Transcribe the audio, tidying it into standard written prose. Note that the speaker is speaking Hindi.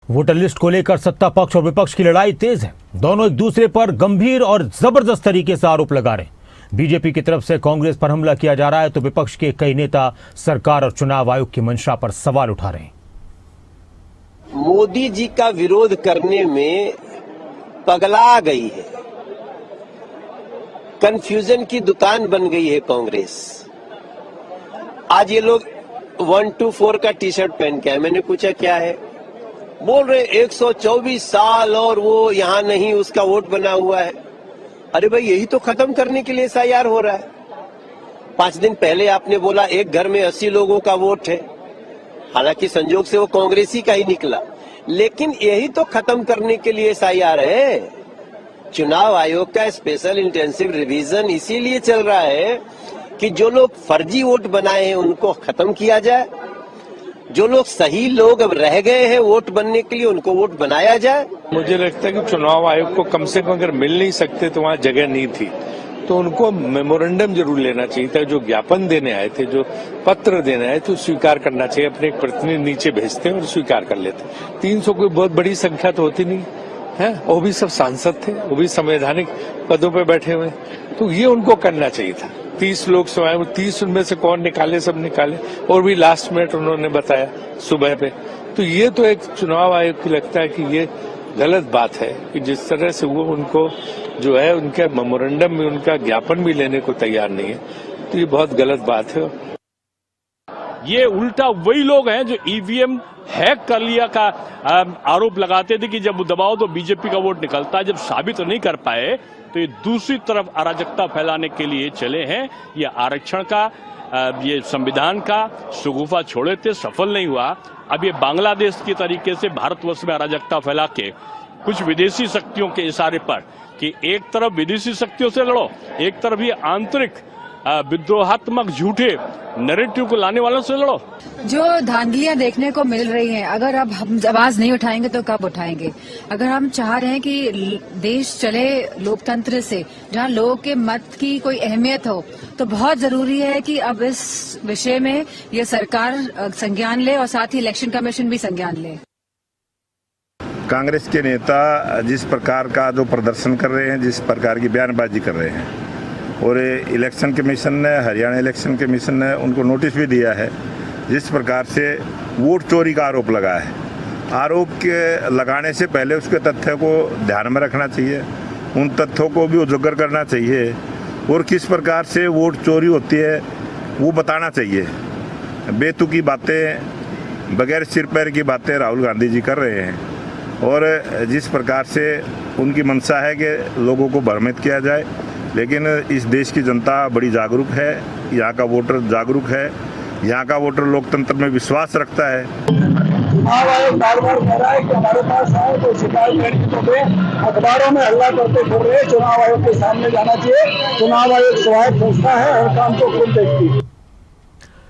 वोटर लिस्ट को लेकर सत्ता पक्ष और विपक्ष की लड़ाई तेज है। दोनों एक दूसरे पर गंभीर और जबरदस्त तरीके से आरोप लगा रहे हैं। बीजेपी की तरफ से कांग्रेस पर हमला किया जा रहा है तो विपक्ष के कई नेता सरकार और चुनाव आयोग की मंशा पर सवाल उठा रहे हैं। मोदी जी का विरोध करने में पगला गई है, कंफ्यूजन की दुकान बन गई है कांग्रेस। आज ये लोग 124 का टी शर्ट पहन के आए। मैंने पूछा क्या है, बोल रहे 124 साल और वो यहां नहीं, उसका वोट बना हुआ है। अरे भाई, यही तो खत्म करने के लिए एसआईआर हो रहा है। 5 दिन पहले आपने बोला एक घर में 80 लोगों का वोट है, हालांकि संजोग से वो कांग्रेसी का ही निकला, लेकिन यही तो खत्म करने के लिए एसआईआर है। चुनाव आयोग का स्पेशल इंटेंसिव रिवीजन इसीलिए चल रहा है कि जो लोग फर्जी वोट बनाए हैं उनको खत्म किया जाए, जो लोग सही लोग अब रह गए हैं वोट बनने के लिए उनको वोट बनाया जाए। मुझे लगता है कि चुनाव आयोग को कम से कम अगर मिल नहीं सकते तो वहाँ जगह नहीं थी, तो उनको मेमोरेंडम जरूर लेना चाहिए था। जो ज्ञापन देने आए थे, जो पत्र देने आए थे, स्वीकार करना चाहिए। अपने एक प्रतिनिधि नीचे भेजते और स्वीकार कर लेते। 300 कोई बहुत बड़ी संख्या तो होती नहीं है, वो भी सब सांसद थे, वो भी संवैधानिक पदों पे बैठे हुए, तो ये उनको करना चाहिए था। 30 लोग स्वयं, 30 उनमें से कौन निकाले, सब निकाले, और भी लास्ट मिनट उन्होंने बताया सुबह पे। तो ये तो एक चुनाव आयोग की लगता है कि ये गलत बात है कि जिस तरह से वो उनको जो है उनके मेमोरेंडम में उनका ज्ञापन भी लेने को तैयार नहीं है, तो ये बहुत गलत बात है। ये उल्टा वही लोग हैं जो ईवीएम हैक कर लिया का आरोप लगाते थे कि जब दबाओ तो बीजेपी का वोट निकलता है। जब साबित नहीं कर पाए तो ये दूसरी तरफ अराजकता फैलाने के लिए चले हैं। ये आरक्षण का, ये संविधान का शगुफा छोड़े थे, सफल नहीं हुआ। अब ये बांग्लादेश की तरीके से भारतवर्ष में अराजकता फैला के कुछ विदेशी शक्तियों के इशारे पर कि एक तरफ विदेशी शक्तियों से लड़ो, एक तरफ ये आंतरिक विद्रोहात्मक झूठे नैरेटिव को लाने वालों से लड़ो। जो धांधलियां देखने को मिल रही हैं, अगर अब हम आवाज नहीं उठाएंगे तो कब उठाएंगे? अगर हम चाह रहे हैं कि देश चले लोकतंत्र से, जहां लोगों के मत की कोई अहमियत हो, तो बहुत जरूरी है कि अब इस विषय में ये सरकार संज्ञान ले और साथ ही इलेक्शन कमीशन भी संज्ञान ले। कांग्रेस के नेता जिस प्रकार का जो प्रदर्शन कर रहे हैं, जिस प्रकार की बयानबाजी कर रहे हैं, और इलेक्शन कमीशन ने, हरियाणा इलेक्शन कमीशन ने उनको नोटिस भी दिया है, जिस प्रकार से वोट चोरी का आरोप लगा है। आरोप के लगाने से पहले उसके तथ्य को ध्यान में रखना चाहिए, उन तथ्यों को भी उजागर करना चाहिए, और किस प्रकार से वोट चोरी होती है वो बताना चाहिए। बेतुकी बातें, बगैर सिर पैर की बातें राहुल गांधी जी कर रहे हैं, और जिस प्रकार से उनकी मंशा है कि लोगों को भ्रमित किया जाए, लेकिन इस देश की जनता बड़ी जागरूक है, यहाँ का वोटर जागरूक है, यहाँ का वोटर लोकतंत्र में विश्वास रखता है। चुनाव आयोग बार बार कह रहा है कि हमारे पास आए तो शिकायत करनी तो दे, अखबारों में हल्ला करते फिर रहे। चुनाव आयोग के सामने जाना चाहिए। चुनाव आयोग स्वायत्त संस्था है, हर काम को खुद देखती है।